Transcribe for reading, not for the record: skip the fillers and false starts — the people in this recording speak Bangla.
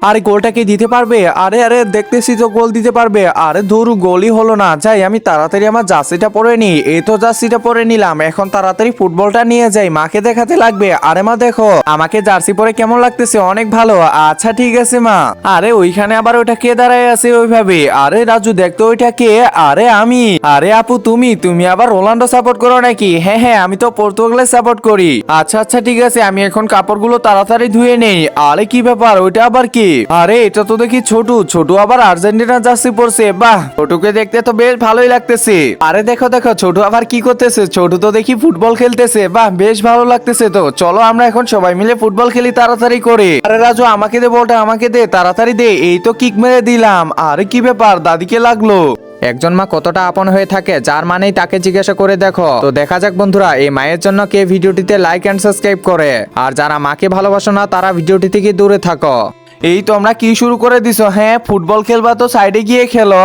আরে গোলটা কি দিতে পারবে? আরে আরে দেখতেছি তো গোল দিতে পারবে। আরে ধুর, গোলই হলো না। যাই আমি তাড়াতাড়ি আমার জার্সিটা পরে নি। এই তো জার্সিটা পরে নিলাম, এখন তাড়াতাড়ি ফুটবলটা নিয়ে যাই, মাকে দেখাতে লাগবে। আরে মা দেখো আমাকে জার্সি পরে কেমন লাগতেছে, অনেক ভালো। আচ্ছা ঠিক আছে মা। আরে ওইখানে আবার ওইটা কে দাঁড়ায় আছে ওইভাবে? আরে রাজু দেখতো ওইটা কে? আরে আমি। আরে আপু তুমি তুমি আবার রোনাল্ডো সাপোর্ট করো নাকি? হ্যাঁ হ্যাঁ, আমি তো পর্তুগালের সাপোর্ট করি। আচ্ছা আচ্ছা ঠিক আছে, আমি এখন কাপড়গুলো তাড়াতাড়ি ধুয়ে নেই। আরে কি ব্যাপার, ওইটা আবার কি? আরে এটা তো দেখি ছোটু। ছোটু আবার আর্জেন্টিনা জার্সি পরছে। বাহ, ছোটুকে দেখতে তো বেশ ভালোই লাগতেছে। আরে দেখো দেখো ছোটু আবার কি করতেছে। ছোটু তো দেখি ফুটবল খেলতেছে। বাহ, বেশ ভালো লাগতেছে। তো চলো আমরা এখন সবাই মিলে ফুটবল খেলি তাড়াতাড়ি করে। আরে রাজু আমাকে দে বলটা, আমাকে দে, তাড়াতাড়ি দে। এই তো কিক মেরে দিলাম। আরে কি ব্যাপার, দাদিকে লাগলো? একজন মা কতটা আপন হয়ে থাকে, যার মানেই তাকে জিজ্ঞাসা করে দেখো। তো দেখা যাক বন্ধুরা, এই মায়ের জন্য কে ভিডিওটিতে লাইক এন্ড সাবস্ক্রাইব করে। আর যারা মাকে ভালোবাসো না তারা ভিডিওটি থেকে দূরে থাকো। এই তোমরা কি শুরু করে দিছো? হ্যাঁ ফুটবল খেলবা তো সাইডে গিয়ে খেলো।